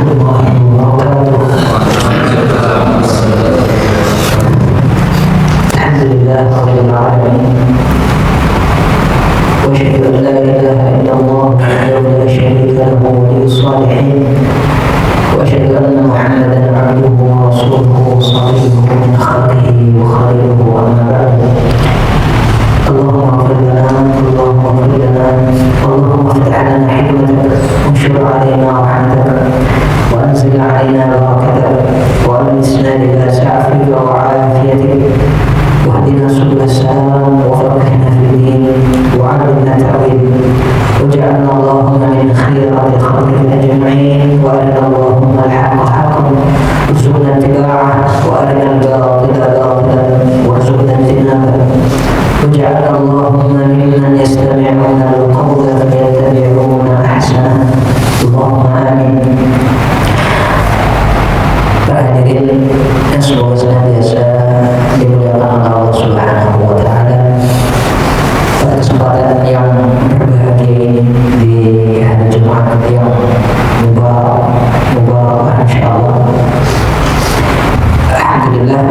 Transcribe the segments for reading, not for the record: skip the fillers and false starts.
warahmatullahi wabarakatuh. Alhamdulillah rabbil alamin. Wa asyhadu an la ilaha illallah wahdahu la syarika lahu waliyus shalihin. Wa asyhadu anna Muhammadan abduhu wa rasuluhu safiyuhu min khalqihi wa khaliluhu amma ba'du. Allahumma ighfir lana, Allahumma ighfir lana, Allahumma iftah lana hikmatak, wanshur alaina rahmatak, wa anzil alaina barakatak, wa almisna libasa afwika wa afiyatik, wahdina subul salam, wa faqihna fid din, wa 'allimna ta'wil, waj'alna Allahumma min khairati khalqika ajma'in, wa arina Allahumma al-haqqa haqqan warzuqna ittiba'ah, wa arina al-batila batilan warzuqna ijtinabah. وجعل اللهم ممن يستمعون القول فيتبعون احسنه. اللهم امين. Para hadirin yang semoga senantiasa dimuliakan Allah Subhanahu wa taala. Pada kesempatan yang berbahagia ini di hari Jumat yang mubarak insyaallah. Alhamdulillah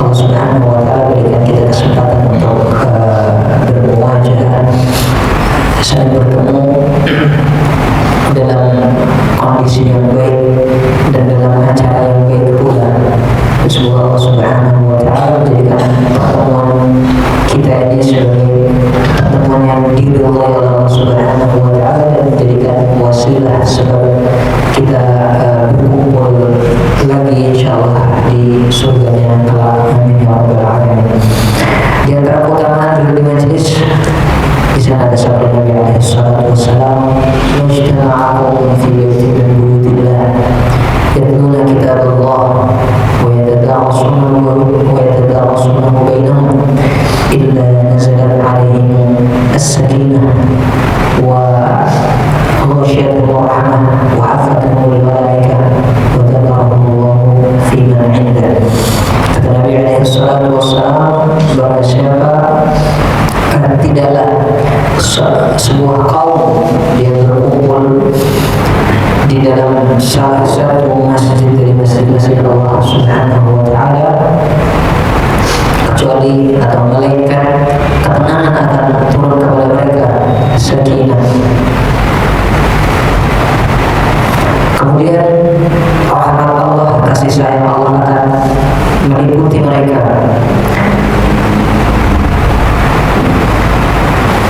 Allah Subhanahu wa taala berikan kita kesempatan untuk bermuajah, saling bertemu dalam kondisi yang baik dan dalam acara yang baik pula. Semoga Allah Subhanahu wa taala menjadikan pertemuan kita ini sebagai pertemuan yang diridhoi oleh Allah Subhanahu wa taala dan menjadikan wasilah sebab kita berkumpul lagi insyaallah di surganya kelak. Amin ya rabbal alamin. Di antara keutamaan di majelis di sana ada sabda Nabi alaihi salatu wassalam, "Wajtama'u fi baitin min buyutillah yatluna kitaballah wa yatadarasunahu bainahum illa nazalat 'alaihim as-sakinah wa ghashiyatuhum rahmah wa hafathumul malaikah wa dzakarahumullahu fi man 'indah." Kata Nabi alaihi salatu wassalam, bahwa siapa tidaklah sebuah kaum yang berkumpul di dalam salah satu masjid dari masjid-masjid Allah Subhanahu wa taala kecuali atau melainkan ketenangan akan turun kepada mereka, sakinah. Kemudian rahmat Allah, kasih sayang Allah akan meliputi mereka.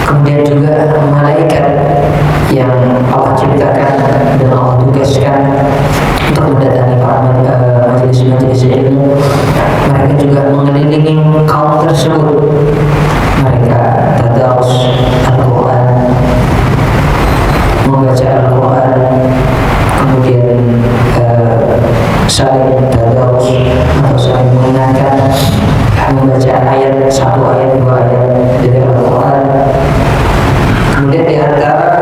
Kemudian juga malaikat yang Allah ciptakan dan Allah tugaskan untuk mendatangi para majelis-majelis ilmu, mereka juga mengelilingi kaum tersebut. Mereka tadarus Al-Quran, membaca Al-Quran, kemudian saling tadarus atau saling mengingatkan, membaca ayat, satu ayat, dua ayat dari Al-Quran. Kemudian di antara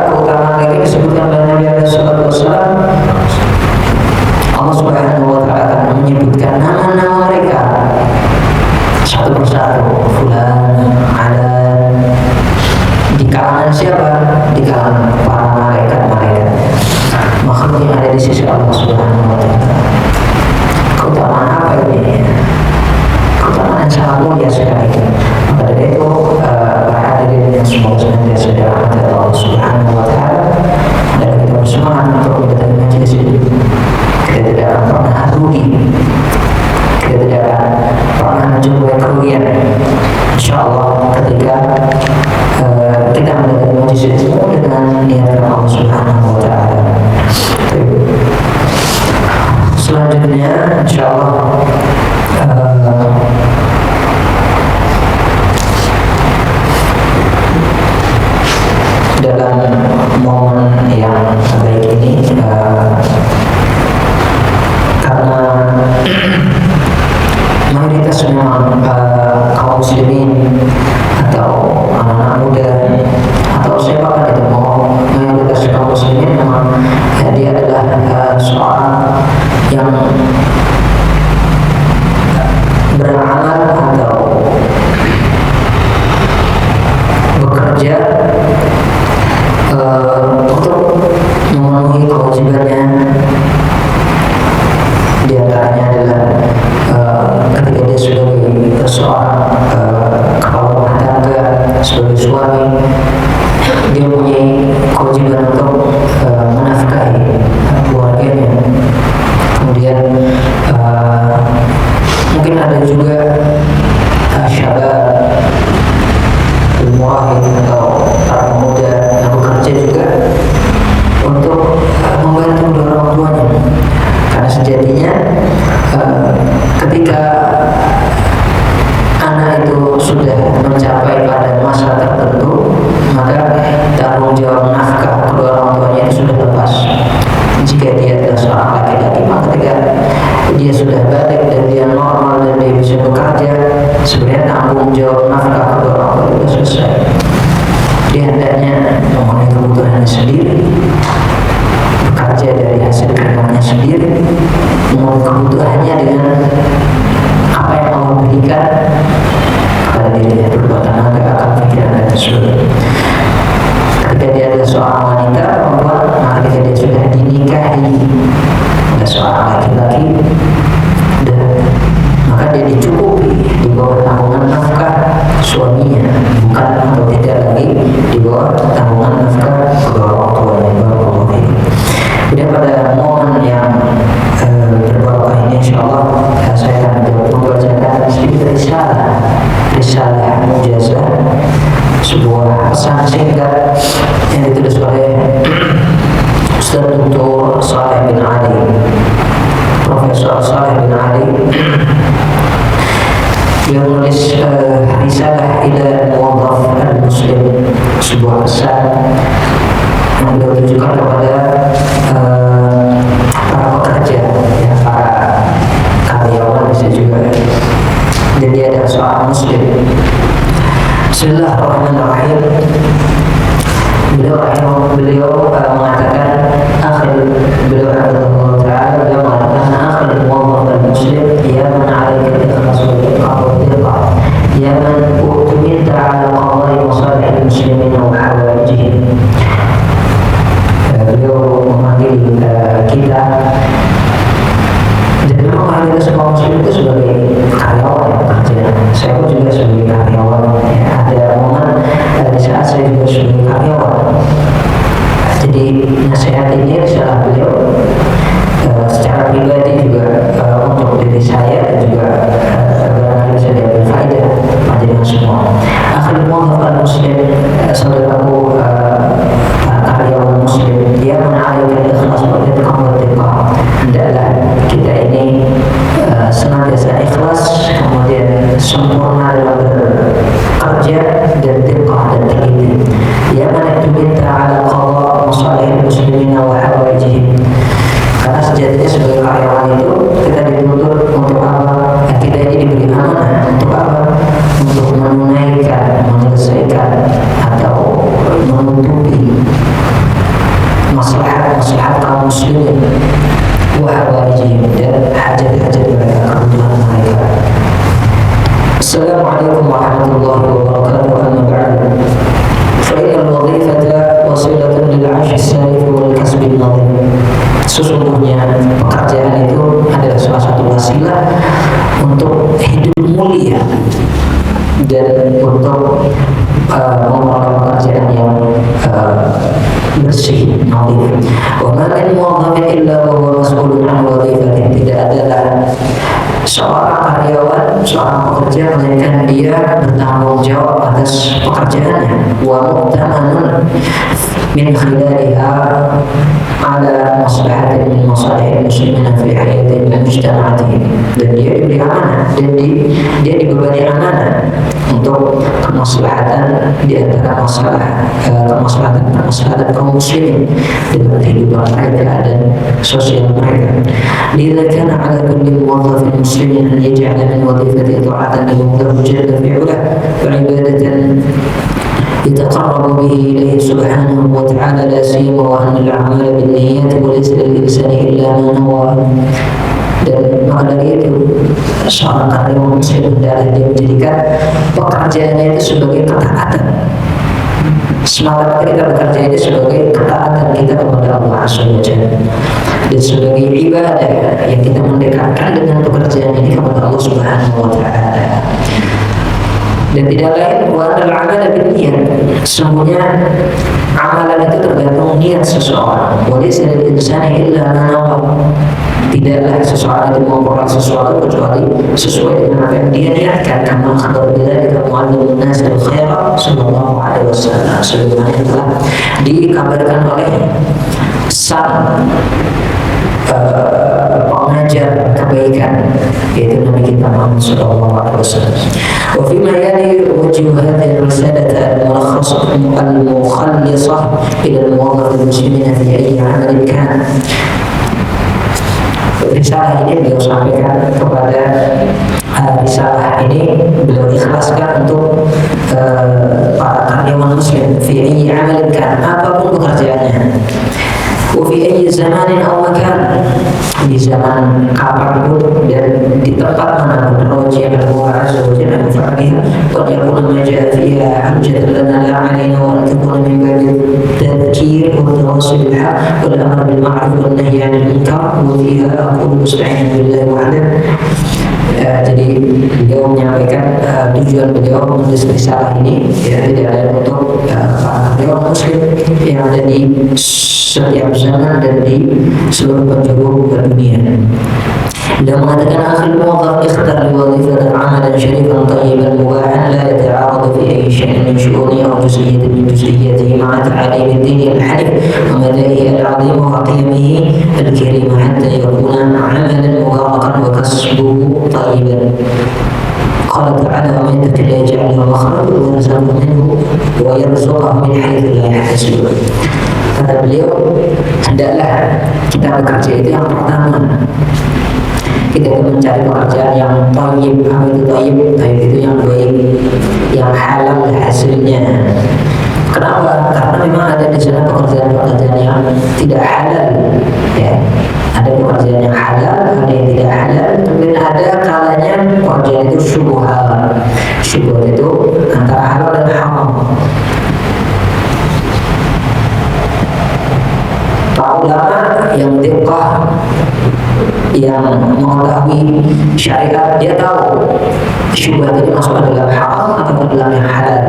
seorang wanita perempuan, maka ketika dia sudah dinikahi oleh seorang laki-laki, maka dia dicukupi di bawah tanggungan nafkah suaminya, bukan atau tidak lagi di bawah tanggungan nafkah kedua orang tuanya. Kemudian pada momen yang berbarokah ini, insyaallah saya akan membacakan sedikit risalah mujazah, sebuah pesan singkat yang ditulis oleh Ustaz Dr. Saleh bin Ali, Profesor Saleh bin Ali. Beliau menulis risalah ila muwazzaf al-muslim, sebuah pesan yang beliau tujukan kepada para pekerja, ya, para karyawan bisa juga, dan dia adalah seorang muslim. Bismillahirrahmanirrahim. Beliau mengatakan beliau mengatakan akhir muwazzaf al-muslim ya man 'alaika al-ikhlas wal iqam wal dirqah ya man u'timita 'ala qada'i masalih al-muslimin wa hawaijihim. Beliau memanggil kita, dan memang kita semua muslim itu sebagai karyawan yang bekerja. Saya pun juga sebagai karyawan, ya. Ada momen di saat saya juga sebagai karyawan. Jadi nasihat ini adalah beliau secara pribadi juga untuk diri saya, dan juga barangkali bisa diambil faedah panjenengan semua. Akhir muwazzaf muslim, saudaraku karyawan muslim, dia menarik ikhlas wal iqam wal dirqah. Hendaklah kita ini senantiasa ikhlas, kemudian sempurna dalam bekerja, dan dirqah dan teliti. Ya man tuminta 'ala qada' masalih muslimin wa hawaijihim. Karena sejatinya sebagai karyawan itu kita dituntut untuk apa? Kita ini diberi amanah untuk apa? Untuk menunaikan, menyelesaikan atau menutupi maslahat kaum muslimin wa hawaijihim, dan hajat-hajat mereka, kebutuhan mereka. Assalamualaikum warahmatullahi wabarakatuh. Amma ba'du. Fa innal wadhifata wasilatun lil 'ashi as-salif wal kasb an-nadhim. Sesungguhnya pekerjaan itu adalah salah satu wasilah untuk hidup mulia dan untuk memperoleh pekerjaan yang bersih, nadhif. Wa ma min muwazzafin illa wa huwa mas'ulun 'an wadhifatihi. Tidak adalah seorang karyawan, seorang pekerja, melainkan dia bertanggung jawab atas pekerjaannya. Wa mu'tamanun min khilaliha ala maslahatin min masalih muslimin fi hayatin wa mujtama'atihim. Dan dia diberi amanah, dan dia dibebani amanah untuk kemaslahatan di antara kemaslahatan kaum muslimin dalam kehidupan mereka dan sosial mereka. Lidza kana 'ala kulli muwazzafin muslimin an yaj'ala min wadhifatihi ta'atan lillahi jalla fi 'ulah wa 'ibadatan يتقرب به إليه سبحانه وتعالى، لا سيما وأن الأعمال بالنيات وليس للإنسان إلا ما نوى. Dan maka dari itu seorang karyawan muslim adalah dia menjadikan pekerjaannya itu sebagai ketaatan. Semata kita bekerja ini sebagai ketaatan kita kepada Allah Subhanahu wa Ta'ala, dan sebagai ibadah yang kita mendekatkan dengan pekerjaan ini kepada Allah Subhanahu wa Ta'ala. Dan tidak lain bukan al-amal bin-niyat. Sesungguhnya amalan itu tergantung niat seseorang. Walaysa lil-insani illa ma nawa. Tidaklah seseorang itu memperoleh sesuatu kecuali sesuai dengan apa yang dia niatkan. Kama khabar bidzalika mu'allimun nas al-khaira sallallahu alaihi wasallam, sebagaimana yang telah dikabarkan oleh sang pengajar kebaikan, yaitu Nabi kita Muhammad sallallahu alaihi wasallam. Wa fi ma yali wajhu hadhihi risalah al-mulakhasah al-mukhallisah ila al-muwazzaf al-muslimin fi ayyi 'amalin kan. Risalah ini beliau sampaikan kepada risalah ini beliau ikhlaskan untuk para karyawan muslim fi ayyi 'amalin kan, apapun pekerjaannya. Wafi ayyi zamanin aw makan, di zaman kapanpun dan di tempat manapun. Raja Allah Azza wa Jalla mufa'aliha qad yakunu ma ja'a fiha hujjatan lana la 'alaina wa an takuna min babil التذكير والتواصي بالحق والأمر بالمعروف والنهي عن المنكر. وفيها أقول مستعين بالله وحده. Jadi beliau menyampaikan tujuan beliau menulis risalah ini ya, tidak ada untuk beliau muslim yang ada di setiap zaman dan di seluruh penjuru dunia. Beliau mengatakan akhir muwazzaf ikhtar liwadhifatan amalan syarifan tayyiban mubahan la yata'aradu fi ayyi syai'in min syu'uni aw juz'iyyatin min juz'iyyatihi ma'a ta'alim ad-din al-hanif wa madaihi al-'azim wa qiyamihi al-karim hatta yakuna 'amalan mubarakan wa kasbuhu tayyiban. قال تعالى ومن يتق الله يجعل له مخرجا ويرزقه منه ويرزقه من حيث لا يحتسب. Kata beliau, hendaklah kita bekerja itu yang pertama kita itu mencari pekerjaan yang thayyib. Apa itu thayyib? Thayyib itu yang baik, yang halal hasilnya. Kenapa? Karena memang ada di sana pekerjaan-pekerjaan yang tidak halal ya. Ada pekerjaan yang halal, ada yang tidak halal, kemudian ada kalanya pekerjaan itu syubhat. Syubhat itu antara halal dan haram. Para ulama yang diqah, yang mengetahui syariat, dia tahu syubhat ini masuk ke dalam haram atau ke dalam yang halal.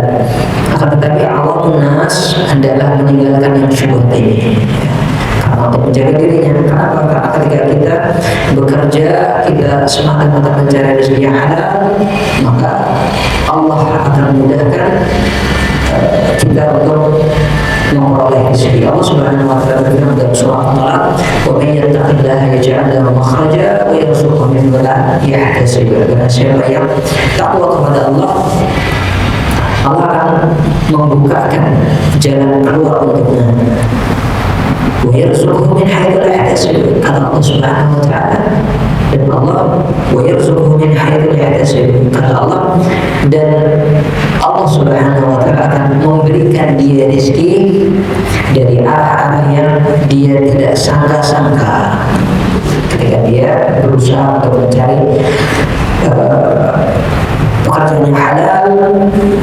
Akan tetapi awamun nas hendaklah meninggalkan yang syubhat ini untuk menjaga dirinya. Kenapa? Karena ketika kita bekerja, kita semata-mata mencari rezeki yang halal, maka Allah akan memudahkan kita untuk memperoleh rezeki. Allah Subhanahu wa taala berfirman dalam surah Al-Talaq, "Wa may yattaqillaha yaj'al lahu makhraja wa yarzuqhu min la yahtasib." Barang siapa yang takwa kepada Allah, Allah akan membukakan jalan keluar untuknya. ويرزقه من حيث لا يحتسب. Kata Allah Subhanahu wa taala, dan Allah ويرزقه من حيث لا يحتسب. Kata Allah, dan Allah Subhanahu wa taala akan memberikan dia rezeki dari arah-arah yang dia tidak sangka-sangka. Ketika dia berusaha untuk mencari pekerjaan yang halal,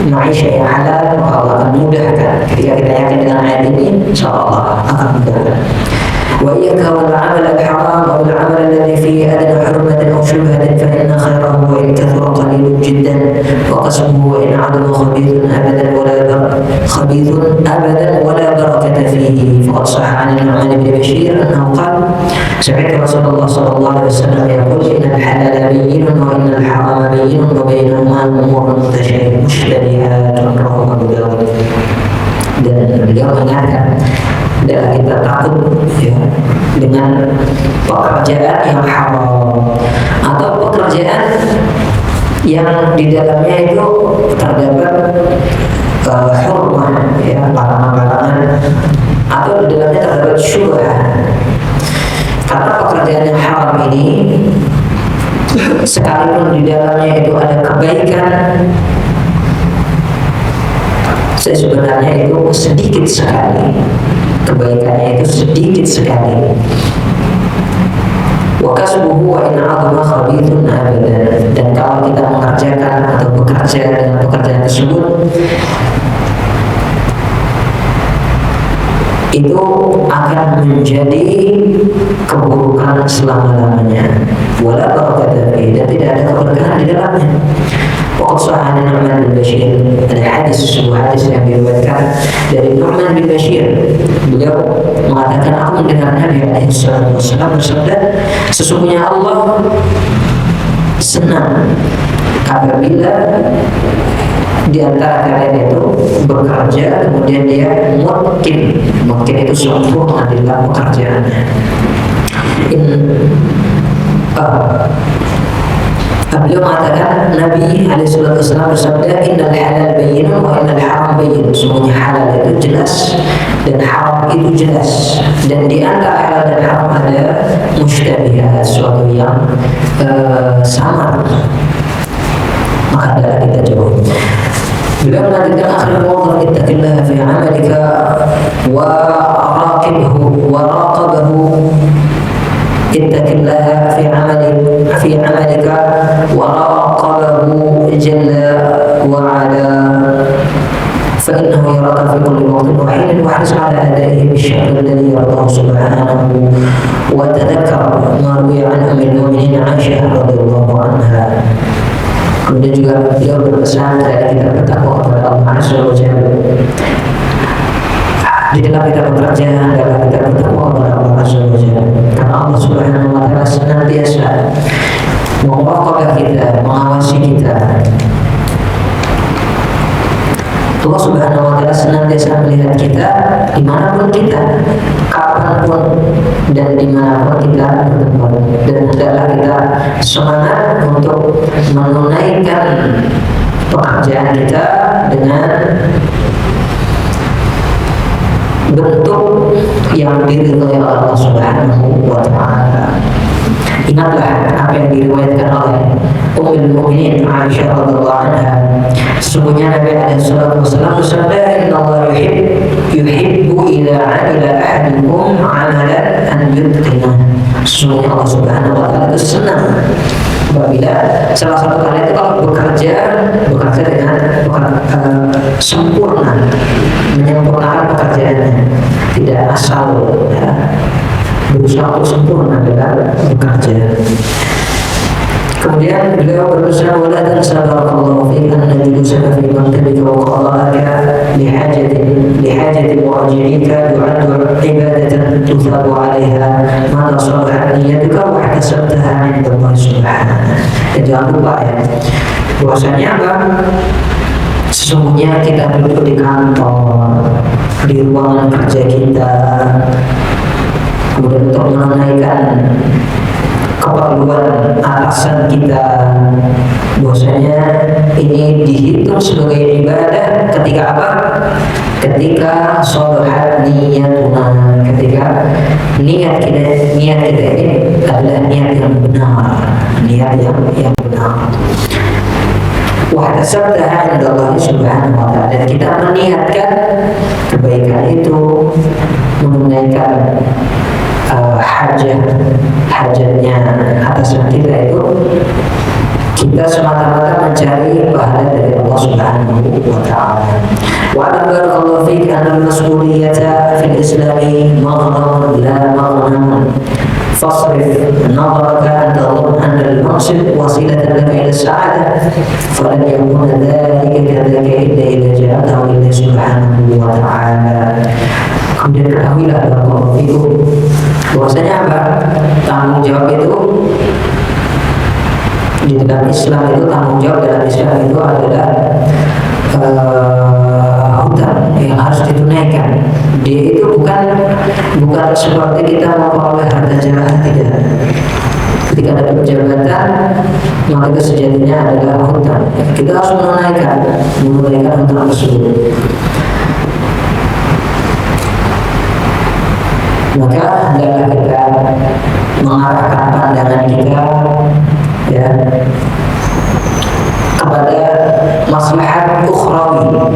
maisha yang halal, maka Allah akan mudahkan. Ketika kita yakin dengan ayat ini, insyaallah akan mudahkan. وإياك والعمل الحرام أو العمل الذي فيه أدنى حرمة أو شبهة فإن خيره وإن كثر قليل جدا وقسمه وإن عظم خبيث أبدا ولا بركة فيه. فقد صح عن النعمان بن بشير أنه قال سمعت رسول الله صلى الله عليه وسلم يقول إن الحلال بين وإن الحرام بين وبينهما أمور مشتبهات. رواه أبو داود. Dan beliau mengatakan dan kita takut ya, dengan pekerjaan yang haram atau pekerjaan yang di dalamnya itu terdapat hurmah ya, larangan-larangan, atau di dalamnya terdapat syubhat. Karena pekerjaan yang haram ini sekalipun di dalamnya itu ada kebaikan, sebenarnya itu sedikit sekali, kebaikannya itu sedikit sekali. Wa kasbuhu wa in 'azama khabithun abadan. Dan kalau kita mengerjakan atau bekerja dengan pekerjaan tersebut, itu akan menjadi keburukan selama-lamanya. Wala barakata fihi, dan tidak ada keberkahan di dalamnya. Waqad sahha an Nu'man bin Bashir, ada sebuah hadis yang diriwayatkan dari Nu'man bin Bashir. Beliau mengatakan, aku mendengar Nabi alaihi wasallam bersabda, sesungguhnya Allah senang apabila di antara kalian itu bekerja kemudian dia mungkin itu sempurna di dalam pekerjaannya. Beliau mengatakan, Nabi alaihissalam bersabda, innal halal bayyinun wa innal haram bayyinun. Semuanya halal itu jelas dan haram itu jelas, dan di antara halal dan haram ada mushtabihat, sesuatu yang samar, maka adalah kita jauh. Beliau melanjutkan, akhirul muwazzaf ittaqillaha fi 'amalika wa raqibhu wa raqabahu. ittaqillaha fi 'amalika wa raqabahu jalla wa 'ala فإنه يراك في كل وقت وحين واحرص على أدائه بالشكل الذي يرضاه سبحانه. وتذكر ما روي عن أم المؤمنين عائشة رضي الله عنها. Kemudian juga beliau berpesan kepada kita bertakwa kepada Allah Azza wa Jalla. Di dalam kita bekerja adalah kita bertakwa kepada Allah Azza wa Jalla. Karena Allah Subhanahu wa Ta'ala senantiasa mengawasi kita, mengawasi kita. Allah Subhanahu wa Ta'ala senantiasa melihat kita dimanapun kita, kapanpun dan dimanapun kita bertempat. Dan hendaklah kita semangat untuk menunaikan pekerjaan kita dengan bentuk yang diridhoi Allah Subhanahu wa Ta'ala. Ingatlah apa yang diriwayatkan oleh Ummul Mukminin Aisyah radhiyallahu anha. Sesungguhnya Nabi alaihi salatu wasallam bersabda, "Inna Allah yuhibbu idza 'amila ahadukum 'amalan an yutqinah." Sesungguhnya Allah Subhanahu wa Ta'ala itu senang apabila salah satu kalian itu kalau bekerja dengan sempurna, menyempurnakan pekerjaannya, tidak asal ya, berusaha untuk sempurna dalam bekerja. Kemudian beliau berpesan, wala tansa barakallahu fik anna julusaka fi maktabika wa qada'aka lihajati muraji'ika yu'addu ibadatan tuthabu 'alaiha ma salahat niyyatuka wa ihtasabtaha 'inda Allah subhanahu. Jangan lupa ya, bahwasanya apa? Sesungguhnya kita duduk di kantor, di ruangan kerja kita, kemudian untuk menunaikan keperluan atasan kita, bahwasanya ini dihitung sebagai ibadah ketika apa? Ketika sholahat niyatuna, ketika niat kita ini adalah niat yang benar, niat yang benar. Wahtasabtaha 'inda Allah subhanahu wa ta'ala, dan kita meniatkan kebaikan itu, menunaikan hajatnya atasan kita itu, kita semata-mata mencari pahala dari Allah Subhanahu wa Ta'ala. Wa barakallahu fik anna al-mas'uliyata fil islami maghnamun la maghnamun. فاصرف نظرك أن تظن أن المقصد وسيلة لك إلى السعادة فلن يكون ذلك كذلك إلا إذا جاءته الله سبحانه وتعالى. Kemudian ketahuilah bahwa itu bahwasanya apa? Tanggung jawab itu di dalam Islam itu, tanggung jawab dalam Islam itu adalah hutang yang harus ditunaikan. Dia itu bukan seperti kita memperoleh harta jarahan, tidak. Ketika ada jabatan, maka itu sejatinya adalah hutang. Kita harus menunaikan hutang tersebut. Maka hendaklah kita mengarahkan pandangan kita ya kepada maslahat ukhrawi.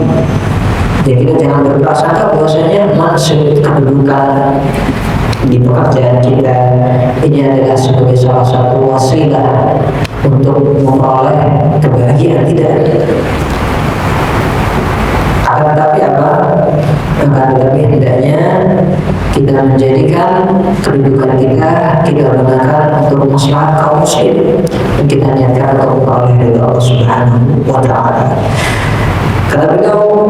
Jadi kita jangan berprasangka bahwasanya maksud kedudukan di pekerjaan kita ini adalah sebagai salah satu wasilah untuk memperoleh kebahagiaan, tidak. Akan tetapi apa? Akan tetapi hendaknya kita menjadikan kedudukan kita gunakan untuk maslahat kaum muslim, dan kita niatkan untuk memperoleh ridha Allah Subhanahu wa Ta'ala. Kata beliau,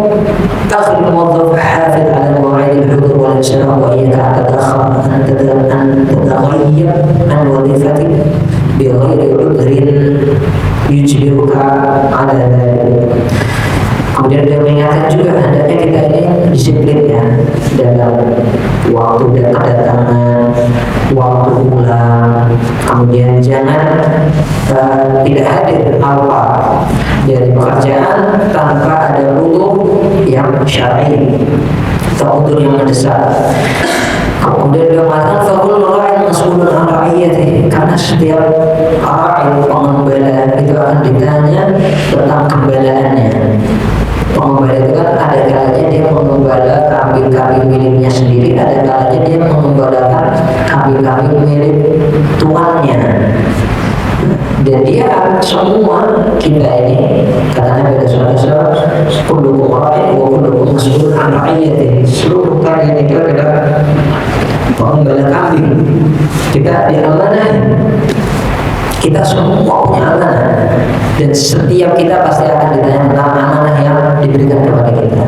"Akhir muwazzaf hafid 'ala mawa'id al-hudur wal insana wa iyyaka an tataghayyab an wadhifatik bi ghairi 'udhrin yujbiruka 'ala dhalik." Kemudian dia mengingatkan juga hendaknya kita ini disiplin ya dalam waktu dan kedatangan, waktu pulang. Kemudian jangan tidak hadir apa dari pekerjaan tanpa ada uzur yang syar'i atau uzur yang mendesak. Kemudian dia mengatakan fakul ra'in mas'ulun an ra'iyatihi, karena setiap ra'i pengembala itu akan ditanya tentang kembalaannya. Pengembala itu kan ada kalanya dia mengembala kambing-kambing miliknya sendiri, ada kalanya dia mengembalakan kambing-kambing milik tuannya. Dan dia semua kita ini kata Nabi sallallahu alaihi wasallam, kullukum ra'in wa kullukum mas'ulun 'an ra'iyatihi. Seluruh kalian itu adalah penggembala kambing. Kita diamanahi. Kita semua punya amanah, dan setiap kita pasti akan ditanya tentang amanah yang diberikan kepada kita.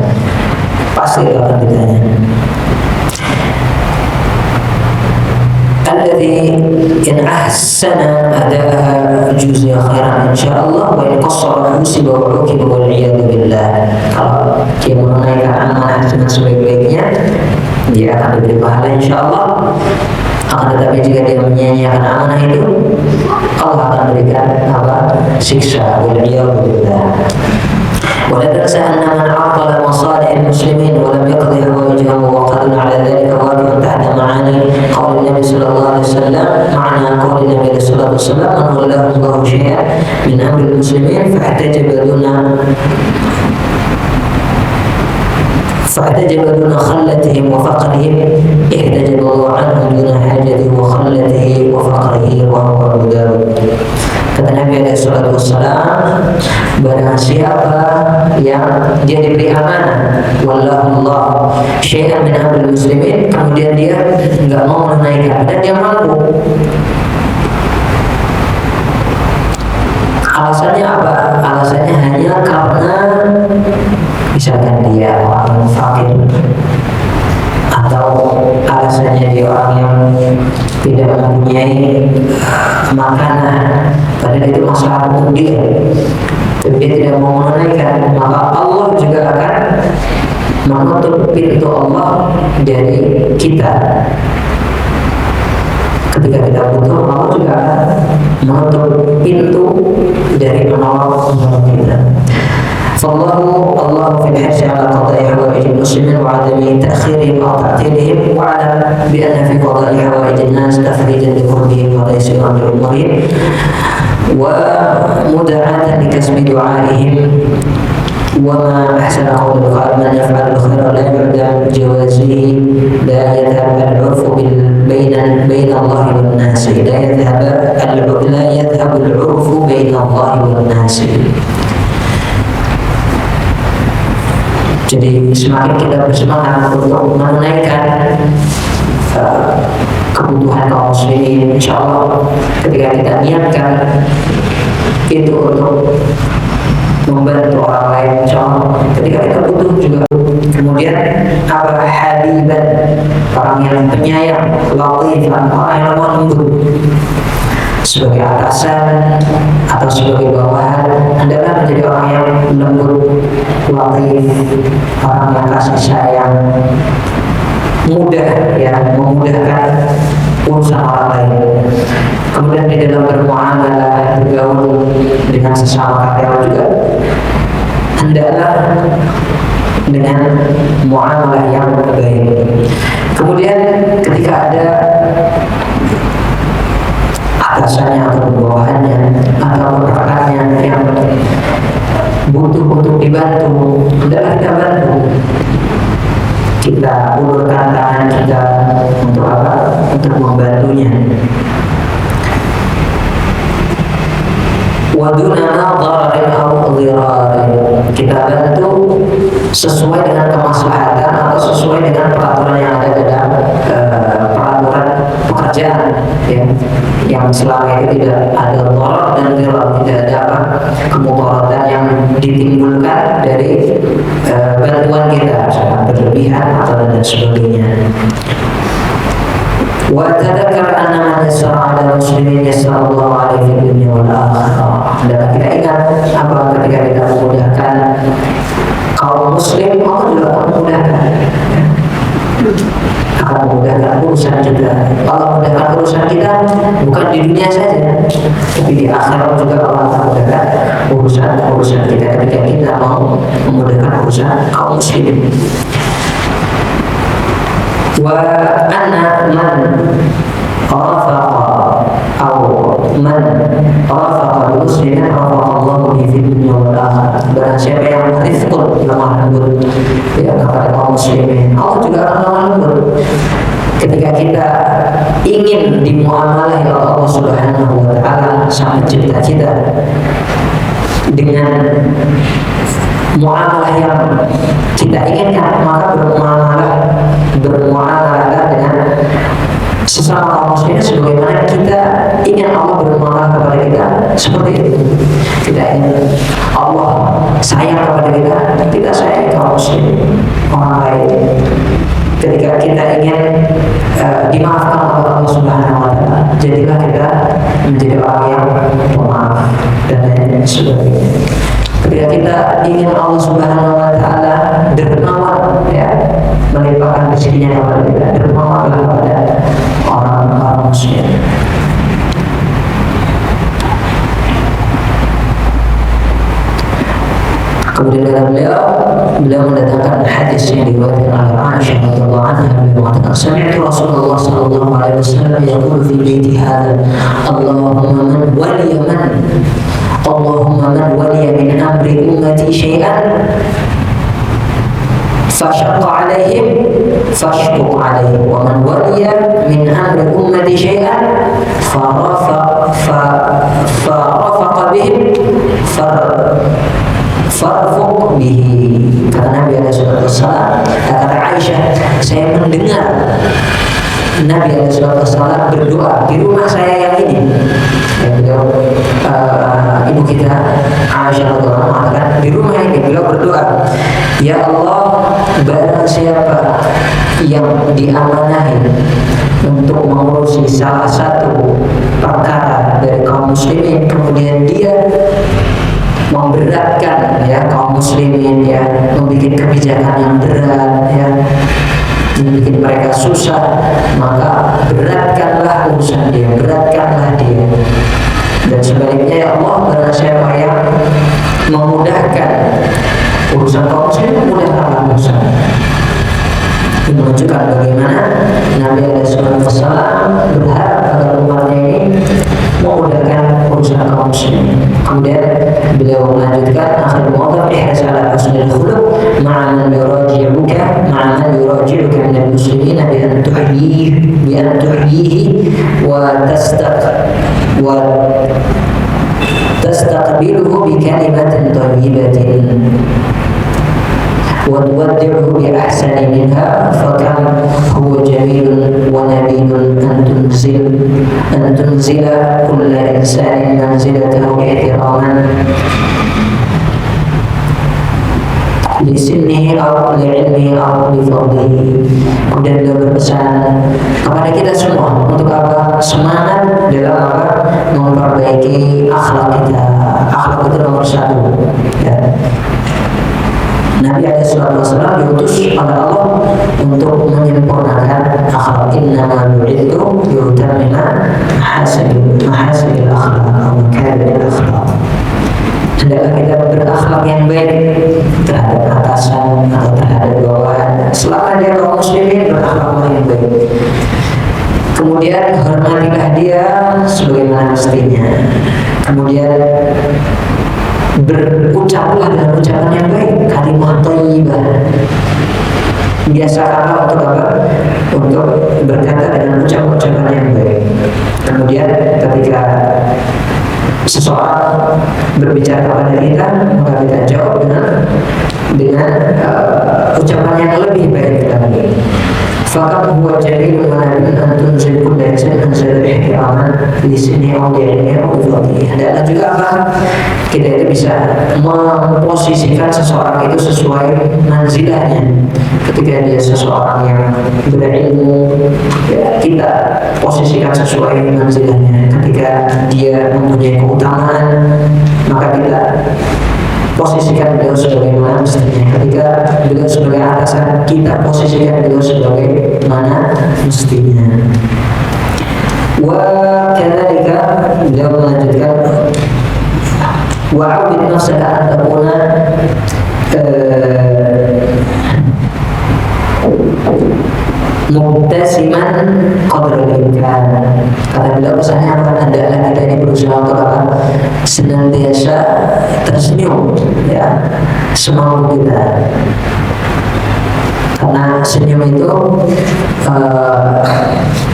Pasti akan ditanya. Alladzi in ahsana adaha juzya khairan insyaallah, wa in qassara musiba wa uqiba wal iyad billah. Kalau dia menunaikan amanah dengan sebaik-baiknya, dia akan diberi pahala insyaallah. Akan tetapi jika dia menyia-nyiakan amanah itu, Allah akan berikan siksa. Waliyahulillah. ولا تنسى أن من عطل مصالح المسلمين ولم يقضي حوائجهم وقدر على ذلك واقع تحت معاني قول النبي صلى الله عليه وسلم. معنى قول النبي صلى الله عليه وسلم: من ولاه الله شيئا من أمر المسلمين فاحتجب دون خلتهم وفقرهم، احتجب الله عنهم دون حاجته وخلته وفقره. وهو أبو داود. Kata Nabi SAW, barang siapa yang dia diberi amanah, wallahullah syai'an min amril muslimin, kemudian dia nggak mau menunaikan dan dia mampu. Alasannya apa? Alasannya hanya karena misalkan dia orang yang fakir, atau alasannya dia orang yang tidak mempunyai makanan, padahal itu masalah untuk dia, tapi dia tidak mau menunaikan, maka Allah juga akan menutup pintu Allah dari kita. Ketika kita butuh, Allah juga akan menutup pintu dari menolong kita. فالله في الحرص على قضاء حوائج المسلمين وعدم تأخيرهم أو تعطيلهم، واعلم بأن في قضاء حوائج الناس تفريجا لقربهم وتيسيرا لأمورهم ومدعاة لكسب دعائهم. وما أحسن قول القائل: من يفعل الخير لا يعدم جوازه، لا يذهب العرف بين الله والناس، لا يذهب العرف بين الله والناس. Jadi semakin kita bersemangat untuk menunaikan kebutuhan kaum muslimin, insya Allah ketika kita niatkan itu untuk membantu orang lain, insya Allah ketika kita butuh juga. Kemudian apa? Hadiban, orang yang penyayang, latif, orang yang lemah lembut. Sebagai atasan atau sebagai bawahan, hendaklah menjadi orang yang lembut, latif, orang yang kasih sayang, mudah ya, memudahkan urusan orang lain. Kemudian di dalam bermuamalah, bergaul dengan sesama karyawan juga, hendaklah dengan muamalah yang baik. Kemudian ketika ada atasannya atau bawahannya atau rekannya yang butuh untuk dibantu, hendaklah kita bantu. Kita ulurkan tangan kita untuk apa? Untuk membantunya. Waduna dhararin aw dhirarin, kita bantu sesuai dengan kemaslahatan atau sesuai dengan peraturan yang ada dalam peraturan pekerjaan, ya, yang selama ini tidak ada dharar dan dhirar, tidak ada kemudaratan yang ditimbulkan dari bantuan kita, misalkan berlebihan atau dan sebagainya. Wa tadzakkar anna man yasara 'ala muslimin yasara Allah 'alaihi fid dunya wal akhirah. Dan kita ingat apa ketika kita memudahkan kaum muslim, Allah juga akan memudahkan, akan memudahkan urusan kita. Allah memudahkan urusan kita bukan di dunia saja, tapi di akhirat juga Allah akan memudahkan urusan kita ketika kita mau memudahkan urusan kaum muslimin. Wa anna man rafaqa atau man rafaqa bi muslimin rafaqa Allah bihi fid dunya wal akhirah. Barang siapa yang rifqun, lemah lembut ya kepada kaum muslimin, Allah juga akan lemah lembut. Ketika kita ingin dimuamalahi oleh Allah Subhanahu wa taala Sang Pencipta kita dengan muamalah yang kita inginkan, maka bermuamalah dengan sesama kaum muslimin sebagaimana kita ingin Allah bermuamalah kepada kita seperti itu. Kita ingin Allah sayang kepada kita sayang kaum muslimin orang lain. Ketika kita ingin dimaafkan oleh Allah Subhanahu wa Ta'ala, jadilah kita menjadi orang yang pemaaf dan lain sebagainya. Ketika kita ingin Allah Subhanahu wa Ta'ala dermawan, ya, melimpahkan rezekinya kepada kita, dermawanlah kepada orang-orang muslim. Kemudian kata beliau mendatangkan hadis yang diriwayatkan oleh Aisyah radhiyallahu anha, beliau mengatakan, "Sami'tu Rasulullah sallallahu alaihi wasallam yaqulu fi baiti hadha, Allahumma man waliya min amri ummati syai'an fashaqqa alaihim fashquq alaihi, wa man waliya min amri ummati syai'an farafaqa bihim farfuq bihi." Kata Nabi SAW, kata Aisyah, saya mendengar Nabi SAW berdoa di rumah saya yang ini. Ibu kita Aisyah mengatakan, di rumah ini beliau berdoa, "Ya Allah, barang siapa yang diamanahi untuk mengurusi salah satu perkara dari kaum muslimin, kemudian dia memberatkan, ya, kaum muslimin, ya, membuat kebijakan yang berat, ya, membuat mereka susah, maka beratkanlah urusan dia, beratkanlah dia. Dan sebaliknya, ya Allah, barang siapa yang memudahkan urusan kaum muslimin, memudahkanlah urusan." Ini menunjukkan bagaimana Nabi SAW berharap agar umatnya ini memudahkan urusan kaum muslimin. Kemudian beliau melanjutkan, "Akhir mu'adhab ihras ala husnil khuluq ma'a man yuraji'uka min al-muslimin bi an tuhyihi wa tastaqbiluhu bi kalimatin thayyibatin وتودعه بأحسن منها فكم هو جميل ونبيل أن تنزل كل إنسان منزلته احتراما لسنه أو لعلمه أو لفضله." Kemudian beliau berpesan kepada kita semua untuk apa? Semangat dalam apa? Memperbaiki akhlak kita. Akhlak itu nomor satu, ya. Nabi SAW diutus oleh Allah untuk menyempurnakan akhlak. "Innama bu'ithu liyutammima mahasinil akhlaq atau makarimil akhlaq." Hendaklah kita berakhlak yang baik terhadap atasan atau terhadap bawahan, selama dia kaum muslimin, berakhlaklah yang baik. Kemudian hormatilah dia sebagaimana mestinya. Kemudian berucaplah dengan ucapan yang baik, kalimah thayyibah. Biasakanlah untuk apa? Untuk berkata dengan ucapan yang baik. Kemudian ketika seseorang berbicara kepada kita, maka kita jawab dengan ucapan yang lebih baik lagi. Fakam huwa jamilun wa nabiyyun an tunzil kulla insan manzilahu ihtiraman li sinnihi aw li ilmihi aw li fadlihi. Dan juga apa? Kita itu bisa memposisikan seseorang itu sesuai manzilahnya. Ketika dia seseorang yang berilmu, ya, kita posisikan sesuai manzilahnya. Ketika dia mempunyai keutamaan, maka kita posisikan beliau sebagaimana mestinya. Ketika beliau sebagai atasan, kita posisikan beliau sebagai mana mestinya. Wa kadzalika beliau melanjutkan, wa 'awid nafsaka an takuna mubtasiman qadra al-imkan. Kata beliau, pesannya apa? Hendaklah kita ini berusaha untuk apa? Senantiasa tersenyum, ya, semampu kita. Karena senyum itu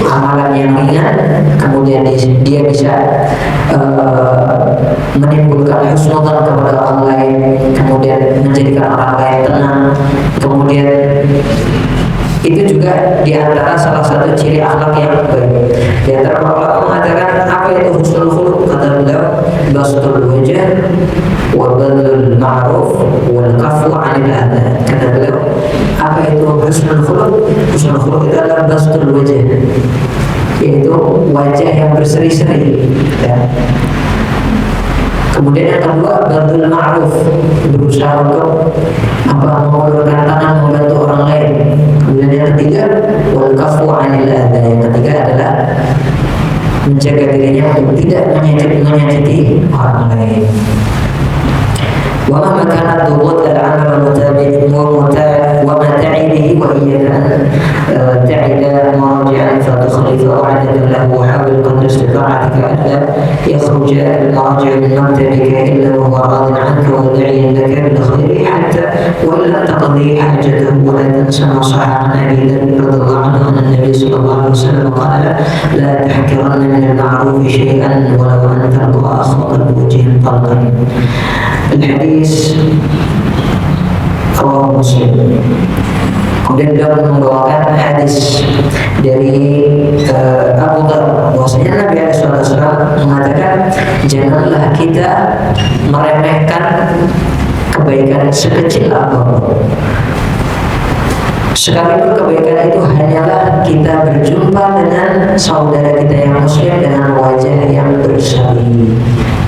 amalan yang ringan, kemudian dia bisa menimbulkan husnudzan kepada orang lain, kemudian menjadikan orang lain tenang, kemudian itu juga diantara salah satu ciri akhlak yang baik. Di antara para ulama mengatakan apa itu husnul khuluq, kata beliau, bastul wajh wa badlul ma'ruf wal kafu 'anil adha. Kata beliau, apa itu husnul khuluq? Husnul khuluq itu adalah bastul wajh, yaitu wajah yang berseri-seri, ya. Kemudian yang kedua, badlul ma'ruf, berusaha untuk mengulurkan tangan membantu orang lain. Kemudian yang ketiga, wal kafu 'anil adha. Yang ketiga adalah menjaga dirinya untuk tidak menyakiti orang lain. Wa ma kanat dhughut al-'amal ومتاعبه وإياك أن تعد مراجعا فتخلف وعدة له وحاول قدر استطاعتك ألا يخرج المراجع من مكتبك إلا وهو راض عنك وداعيا لك بالخير حتى ولا تقضي حاجته. ولا تنسى ما صح عن أبي ذر رضي الله عنه أن النبي صلى الله عليه وسلم قال لا تحكرن من المعروف شيئا ولو أن تلقى أخاك بوجه طلقا. الحديث رواه Muslim. Kemudian beliau membawakan hadis dari Abu Dhar bahwasanya Nabi SAW mengatakan, janganlah kita meremehkan kebaikan sekecil apapun, sekalipun kebaikan itu hanyalah kita berjumpa dengan saudara kita yang muslim dengan wajah yang berseri,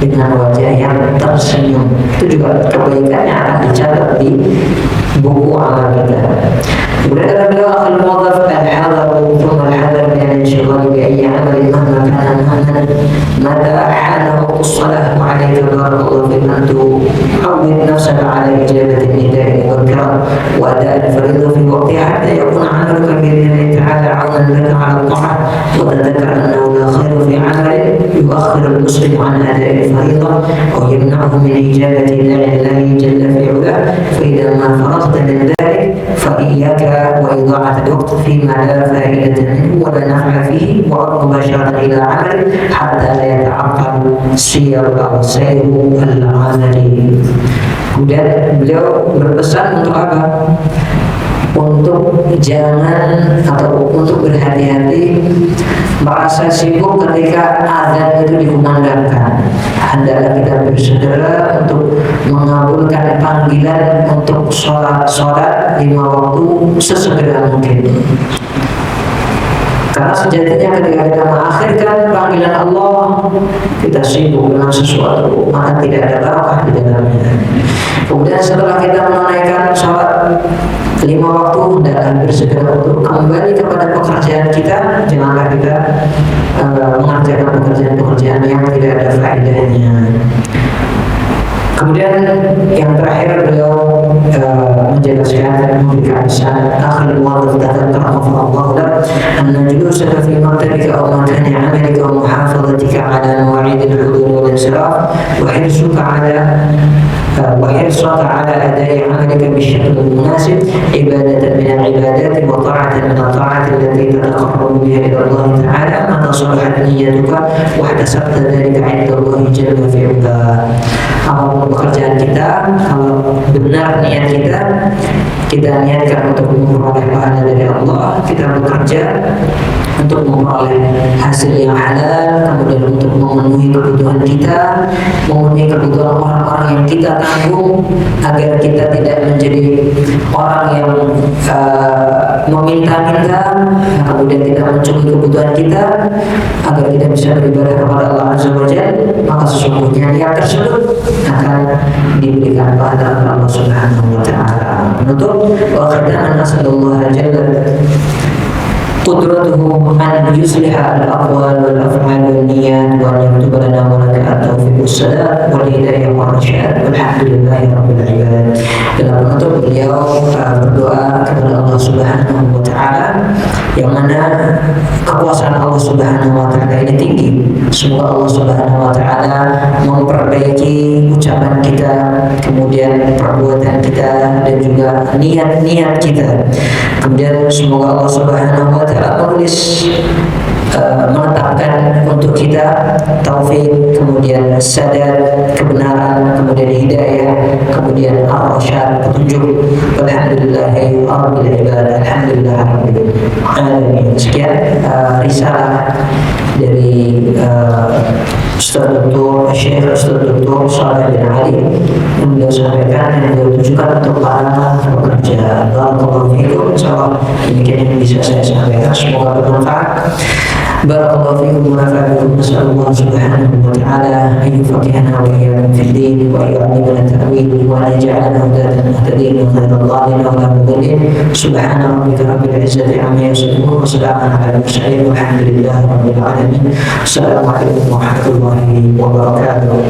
dengan wajah yang tersenyum. Itu juga kebaikannya akan dicatat di buku amal kita. Kemudian kata beliau, al-muwadhaf al-hadar thumma al-hadar min al-inshighala bi ayyi amalin mahma kana muhammadan mata hana waqtu as-salah wa 'alayka barakallahu fik an tu'awwid nafsaka 'ala ijabati an-nida'i wal-kiram wa ada' al-fariidah fi waqtiha hatta yakuna 'amaluka bi-idhnillahi ta'ala 'awnan laka 'ala at-ta'ah wa tadhakkar annahu la khayra fi 'amalin yu'akhkhiru al-muslim 'an ada'i al-fariidah aw yamna'uhu min ijabati da'i jalla fi 'ulah fa idha ma faragta min dhalik fa iyyaka وإضاعة الوقت فيما لا فائدة منه ولا نفع فيه وأرغب مباشرة إلى عمل حتى لا يتعطل سير أو سير العمل. Kemudian beliau berpesan untuk apa? Untuk jangan atau untuk berhati-hati merasa sibuk ketika azan itu dikumandangkan. Hendaklah kita bersegera untuk mengabulkan panggilan untuk sholat 5 waktu sesegera mungkin. Karena sejatinya ketika kita mengakhirkan panggilan Allah, kita sibuk dengan sesuatu, maka tidak ada barakah di dalamnya. Kemudian setelah kita menunaikan sholat 5 waktu, hendaklah bersegera untuk kembali kepada pekerjaan kita. Janganlah kita mengerjakan pekerjaan-pekerjaan yang tidak ada faedahnya. Kemudian yang terakhir beliau menjelaskan memberikan syarat akhir muwadhaf tadhakkar Allah lak anna julusaka fi maktabika aw makani 'amalika wa muhafadhatika 'ala mawa'id al-hudur wal insiraf wa hirsaka 'ala ada'i 'amalika bisyakl munasib ibadatan min al-ibadat wa ta'atan min at-ta'at allati tataqarrabu biha ila Allah ta'ala mata salahat niyyatuka wa ihtasabta dhalika 'inda Allah jalla fi 'ula. Apapun pekerjaan kita, kalau benar niat kita niatkan untuk memperoleh pahala dari Allah, kita bekerja untuk memperoleh hasil yang halal, kemudian untuk memenuhi kebutuhan kita, memenuhi kebutuhan orang-orang yang kita tanggung, agar kita tidak menjadi orang yang meminta-minta, kemudian kita mencukupi kebutuhan kita, agar kita bisa beribadah kepada Allah Azza wa Jalla, maka sesungguhnya niat tersebut akan diberikan pahala oleh Allah Subhanahu wa Ta'ala. Penutup, wa khidman nasallallahu jalla قدرته أن يصلح الأقوال والأفعال والنيات وأن يكتب لنا ولك التوفيق والسداد والهداية والرشاد والحمد لله رب العباد. Dalam penutup beliau berdoa kepada Allah Subhanahu wa Ta'ala, yang mana kekuasaan Allah Subhanahu wa Ta'ala ini tinggi. Semoga Allah Subhanahu wa Ta'ala memperbaiki ucapan kita, kemudian perbuatan kita, dan juga niat-niat kita. Kemudian semoga Allah Subhanahu wa Ta'ala menulis menetapkan untuk kita taufik, kemudian sadar, kebenaran, kemudian hidayah, kemudian ar-rasyad, petunjuk. Walhamdulillahi rabbil ibad, alhamdulillah rabbil alamin. Sekian risalah dari Ustaz Dr. Syekh Ustaz Dr. Shalih bin Ali yang beliau sampaikan, yang beliau tujukan untuk para pekerja. Barakallahu fiikum. Insyaallah demikian yang bisa saya sampaikan, semoga bermanfaat. Barakallahu fiikum wa nafa'a bikum. Nasallallahu subhanahu wa ta'ala an yufaqqihana wa iyyakum fid din wa yu'allimana at-ta'wil wa an yaj'alana hudatan muhtadin wa ghayra dhalin wa la mudillin. Subhana rabbika rabbil izzati amma yasifun wa salamun 'alal mursalin walhamdulillahi rabbil alamin. Assalamualaikum warahmatullahi wabarakatuh.